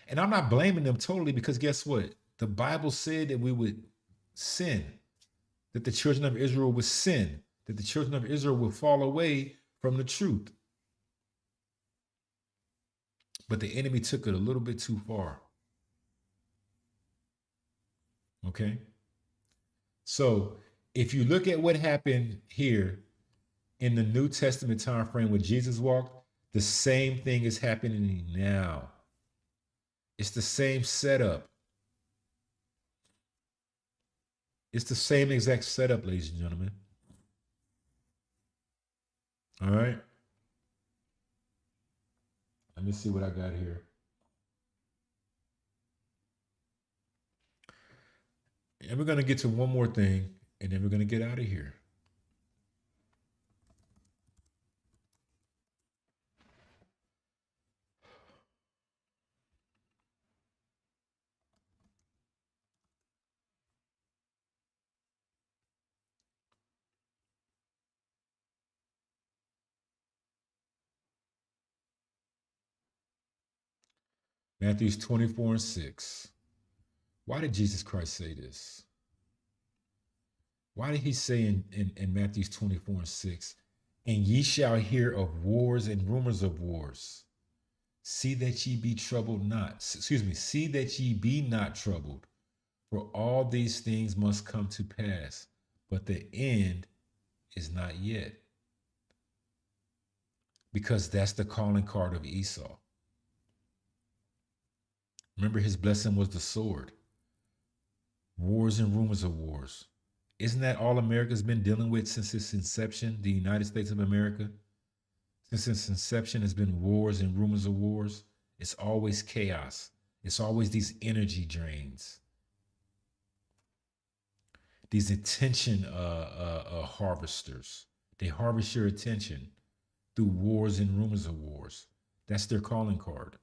And I'm not blaming them totally, because guess what? The Bible said that we would sin, that the children of Israel would sin, that the children of Israel would fall away from the truth. But the enemy took it a little bit too far. Okay? So if you look at what happened here in the New Testament time frame when Jesus walked, the same thing is happening now. It's the same setup. It's the same exact setup, ladies and gentlemen. All right? Let me see what I got here. And we're going to get to one more thing, and then we're going to get out of here. Matthew 24:6. Why did Jesus Christ say this? Why did he say in Matthew 24:6, and ye shall hear of wars and rumors of wars? See that ye be troubled not. Excuse me. See that ye be not troubled, for all these things must come to pass, but the end is not yet. Because that's the calling card of Esau. Remember, his blessing was the sword. Wars and rumors of wars. Isn't that all America's been dealing with since its inception? The United States of America? Since its inception has been wars and rumors of wars. It's always chaos. It's always these energy drains. These attention harvesters. They harvest your attention through wars and rumors of wars. That's their calling card.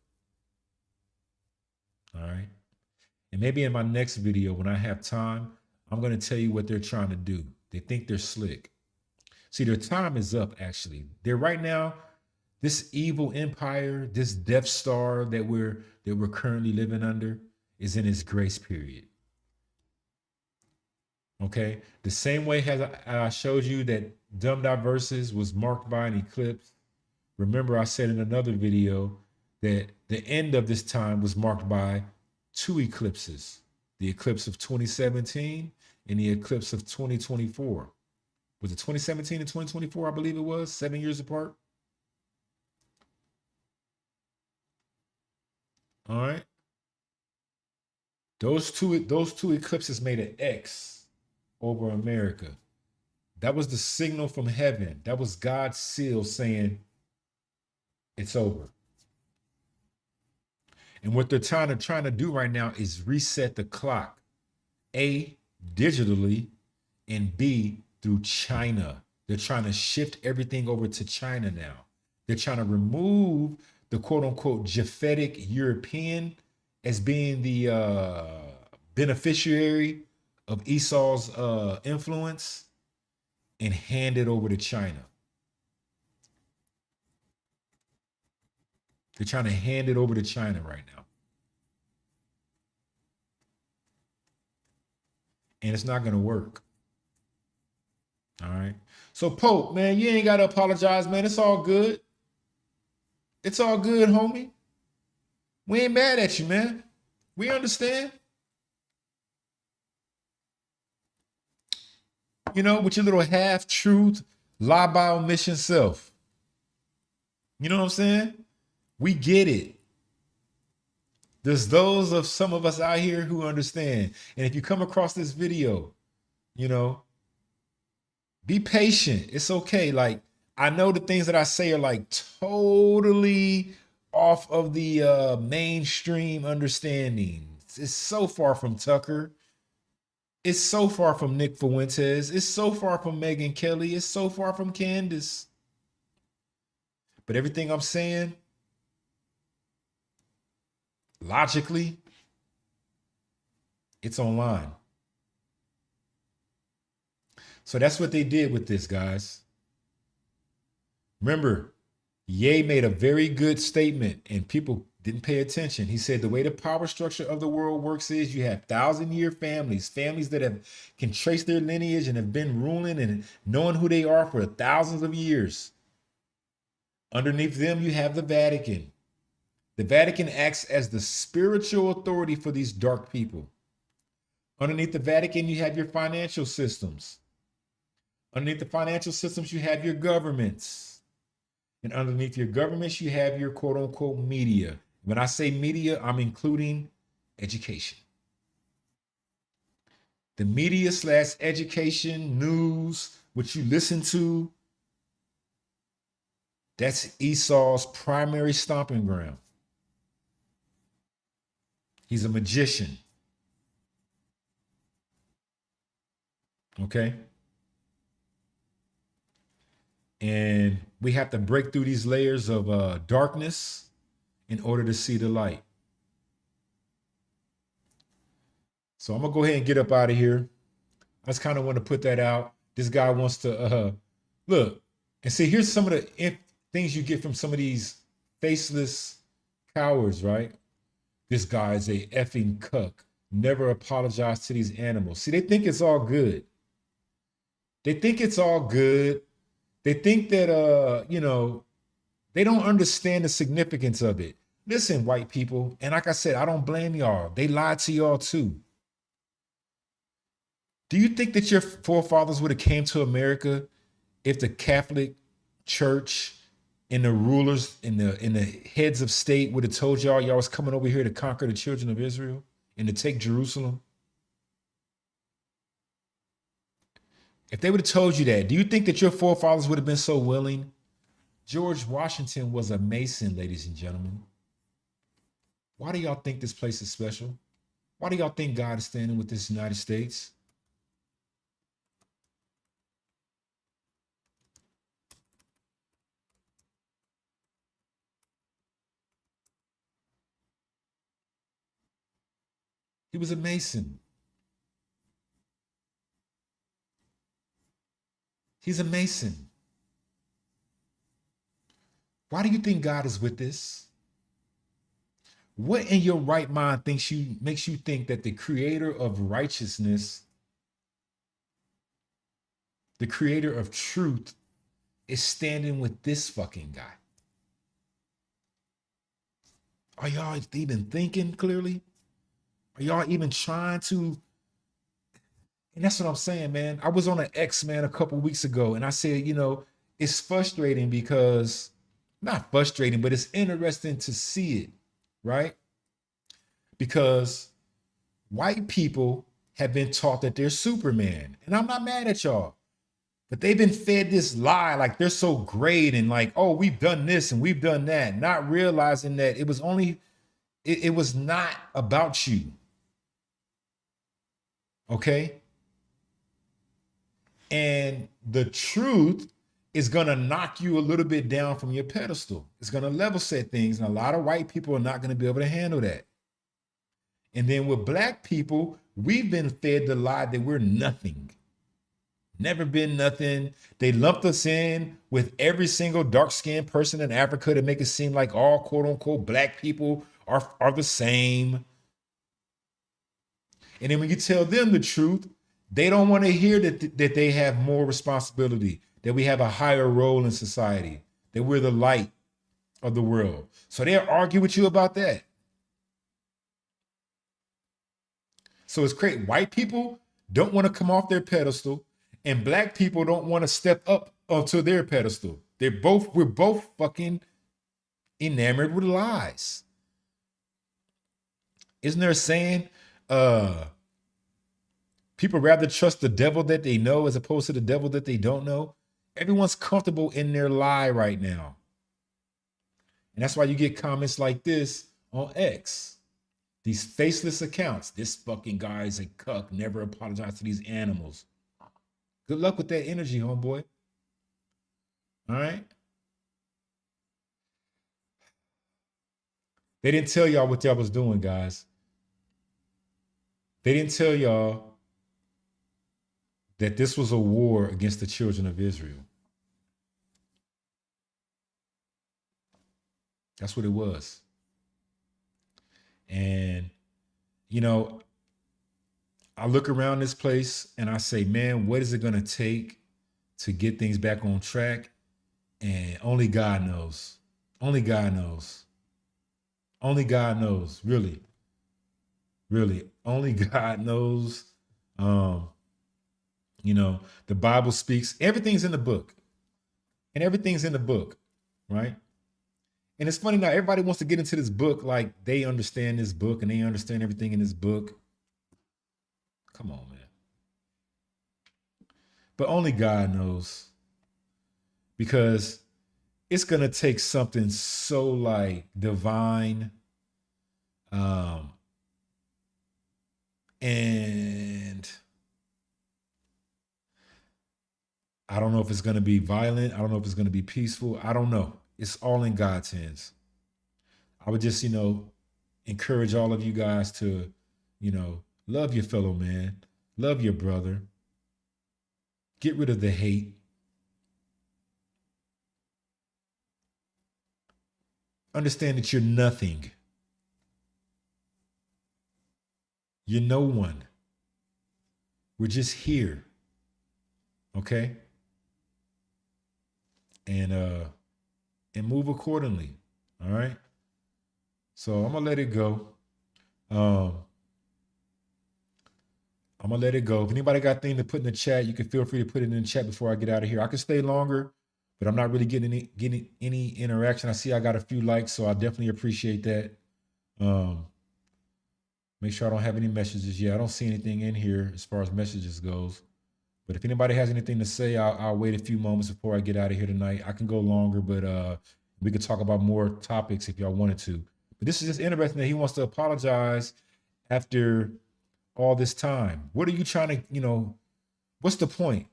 All right. And maybe in my next video, when I have time, I'm going to tell you what they're trying to do. They think they're slick. See, their time is up, actually. They're right now, this evil empire, this Death Star that we're currently living under is in its grace period. Okay. The same way as I showed you that Dumbed Out Verses was marked by an eclipse. Remember, I said in another video that the end of this time was marked by two eclipses, the eclipse of 2017 and the eclipse of 2024. Was it 2017 and 2024? I believe it was 7 years apart. All right. Those two eclipses made an X over America. That was the signal from heaven. That was God's seal saying it's over. And what they're trying to do right now is reset the clock. A, digitally, and B, through China. They're trying to shift everything over to China now. They're trying to remove the quote unquote Japhetic European as being the beneficiary of Esau's influence and hand it over to China. They're trying to hand it over to China right now. And it's not going to work. All right. So Pope, man, you ain't got to apologize, man. It's all good. It's all good, homie. We ain't mad at you, man. We understand. You know, with your little half-truth, lie by omission self. You know what I'm saying? We get it. There's those of some of us out here who understand. And if you come across this video, you know, be patient. It's okay. Like, I know the things that I say are like totally off of the mainstream understanding. It's so far from Tucker. It's so far from Nick Fuentes. It's so far from Megyn Kelly. It's so far from Candace. But everything I'm saying, logically, it's online. So that's what they did with this, guys. Remember, Ye made a very good statement and people didn't pay attention. He said the way the power structure of the world works is you have 1,000-year families that can trace their lineage and have been ruling and knowing who they are for thousands of years. Underneath them, you have the Vatican. The Vatican acts as the spiritual authority for these dark people. Underneath the Vatican, you have your financial systems. Underneath the financial systems, you have your governments. And underneath your governments, you have your quote unquote media. When I say media, I'm including education. The media / education, news, what you listen to, that's Esau's primary stomping ground. He's a magician. Okay? And we have to break through these layers of darkness in order to see the light. So I'm going to go ahead and get up out of here. I just kind of want to put that out. This guy wants to look and see, here's some of the things you get from some of these faceless cowards, right? This guy is a effing cuck. Never apologize to these animals. See, they think it's all good. They think it's all good. They think that they don't understand the significance of it. Listen, white people, and like I said, I don't blame y'all. They lied to y'all too. Do you think that your forefathers would have came to America if the Catholic Church and the rulers and the heads of state would have told y'all was coming over here to conquer the children of Israel and to take Jerusalem? If they would have told you that, do you think that your forefathers would have been so willing? George Washington was a Mason, ladies and gentlemen. Why do y'all think this place is special? Why do y'all think God is standing with this United States? He was a Mason. He's a Mason. Why do you think God is with this? What in your right mind makes you think that the creator of righteousness, the creator of truth, is standing with this fucking guy? Are y'all even thinking clearly? Are y'all even trying to? And that's what I'm saying, man. I was on an X, man, a couple weeks ago, and I said, it's frustrating because, not frustrating, but it's interesting to see it, right? Because white people have been taught that they're Superman. And I'm not mad at y'all, but they've been fed this lie like they're so great and like, oh, we've done this and we've done that, not realizing that it was not about you. Okay? And the truth is going to knock you a little bit down from your pedestal. It's going to level set things. And a lot of white people are not going to be able to handle that. And then with black people, we've been fed the lie that we're nothing. Never been nothing. They lumped us in with every single dark-skinned person in Africa to make it seem like all quote unquote black people are the same. And then when you tell them the truth, they don't want to hear that they have more responsibility, that we have a higher role in society, that we're the light of the world. So they'll argue with you about that. So it's crazy. White people don't want to come off their pedestal, and black people don't want to step up onto their pedestal. We're both fucking enamored with lies. Isn't there a saying? People rather trust the devil that they know as opposed to the devil that they don't know. Everyone's comfortable in their lie right now. And that's why you get comments like this on X. These faceless accounts. This fucking guy is a cuck. Never apologize to these animals. Good luck with that energy, homeboy. All right? They didn't tell y'all what y'all was doing, guys. They didn't tell y'all that this was a war against the children of Israel. That's what it was. And, I look around this place and I say, man, what is it going to take to get things back on track? And only God knows. Only God knows. Only God knows. Really. Really. Only God knows. The Bible speaks. Everything's in the book. And everything's in the book, right? And it's funny now, everybody wants to get into this book like they understand this book and they understand everything in this book. Come on, man. But only God knows. Because it's going to take something so like divine. And I don't know if it's going to be violent. I don't know if it's going to be peaceful. I don't know. It's all in God's hands. I would just, encourage all of you guys to, love your fellow man, love your brother, get rid of the hate. Understand that you're nothing. You're no one. We're just here. Okay. And move accordingly. All right. So I'm gonna let it go. Um, I'm gonna let it go. If anybody got anything to put in the chat, you can feel free to put it in the chat before I get out of here. I can stay longer, but I'm not really getting any interaction. I see I got a few likes, so I definitely appreciate that. Make sure I don't have any messages yet. I don't see anything in here as far as messages goes. But if anybody has anything to say, I'll wait a few moments before I get out of here tonight. I can go longer, but we could talk about more topics if y'all wanted to. But this is just interesting that he wants to apologize after all this time. What are you trying to, what's the point?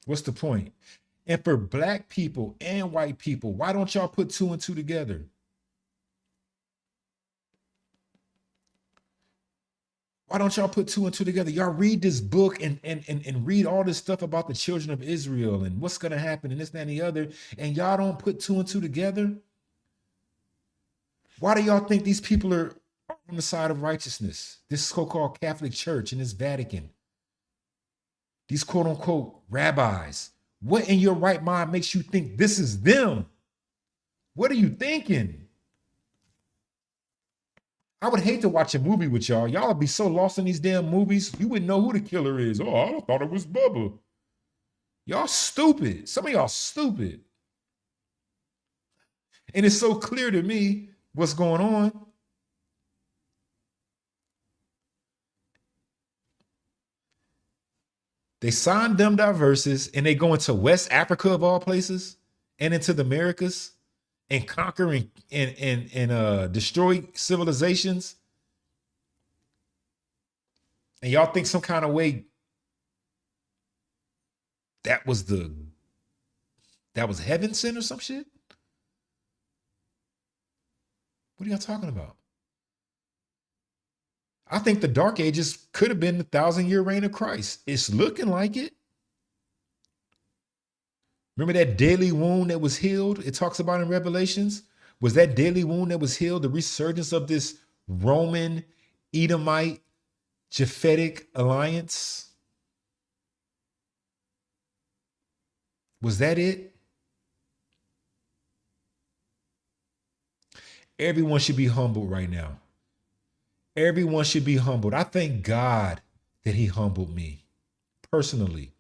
What's the point? And for black people and white people, why don't y'all put two and two together? Why don't y'all put two and two together? Y'all read this book and read all this stuff about the children of Israel and what's going to happen and this, that, and the other, and y'all don't put two and two together? Why do y'all think these people are on the side of righteousness? This so-called Catholic Church and this Vatican, these quote-unquote rabbis. What in your right mind makes you think this is them? What are you thinking? I would hate to watch a movie with y'all. Y'all would be so lost in these damn movies, you wouldn't know who the killer is. Oh, I thought it was Bubba. Y'all stupid. Some of y'all stupid. And it's so clear to me what's going on. They signed them diverses and they go into West Africa of all places and into the Americas and conquer and destroy civilizations. And y'all think some kind of way that was heaven sent or some shit? What are y'all talking about? I think the Dark Ages could have been the 1,000-year reign of Christ. It's looking like it. Remember that daily wound that was healed? It talks about in Revelations. Was that daily wound that was healed the resurgence of this Roman, Edomite, Japhetic alliance? Was that it? Everyone should be humbled right now. Everyone should be humbled. I thank God that he humbled me personally.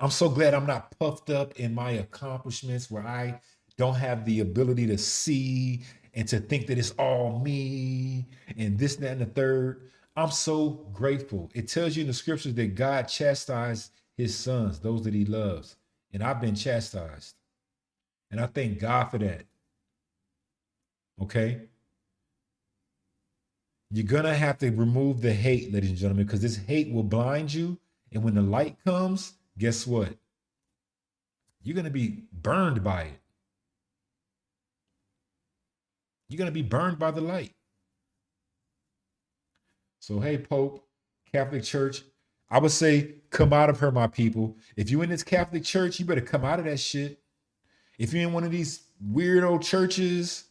I'm so glad I'm not puffed up in my accomplishments where I don't have the ability to see and to think that it's all me and this, that, and the third. I'm so grateful. It tells you in the scriptures that God chastised his sons, those that he loves. And I've been chastised. And I thank God for that. Okay? You're going to have to remove the hate, ladies and gentlemen, because this hate will blind you. And when the light comes, guess what? You're going to be burned by it. You're going to be burned by the light. So, hey, Pope, Catholic Church, I would say come out of her, my people. If you're in this Catholic Church, you better come out of that shit. If you're in one of these weirdo churches,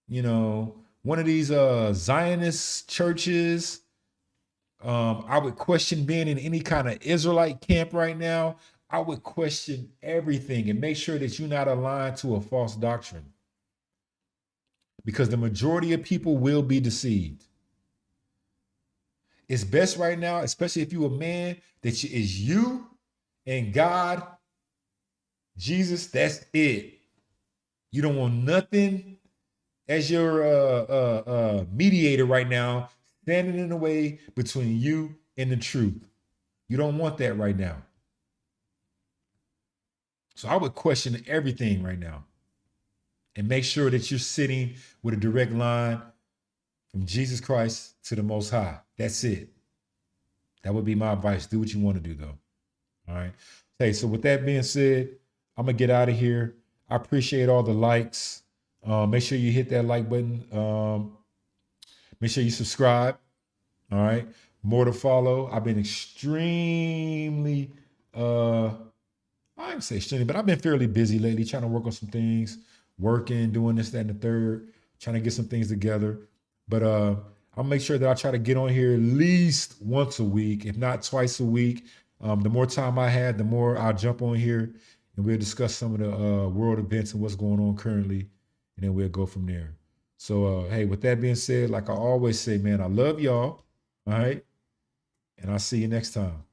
one of these Zionist churches, I would question being in any kind of Israelite camp right now. I would question everything and make sure that you're not aligned to a false doctrine. Because the majority of people will be deceived. It's best right now, especially if you're a man, that is you and God, Jesus, that's it. You don't want nothing as your mediator right now, standing in the way between you and the truth. You don't want that right now. So I would question everything right now and make sure that you're sitting with a direct line from Jesus Christ to the Most High. That's it. That would be my advice. Do what you want to do, though. All right. Hey, so with that being said, I'm going to get out of here. I appreciate all the likes. Make sure you hit that like button. Make sure you subscribe. All right. More to follow. I've been extremely, I didn't say extremely, but I've been fairly busy lately trying to work on some things, working, doing this, that, and the third, trying to get some things together. But I'll make sure that I try to get on here at least once a week, if not twice a week. The more time I had, the more I'll jump on here and we'll discuss some of the world events and what's going on currently, and then we'll go from there. So, hey, with that being said, like I always say, man, I love y'all. All right. And I'll see you next time.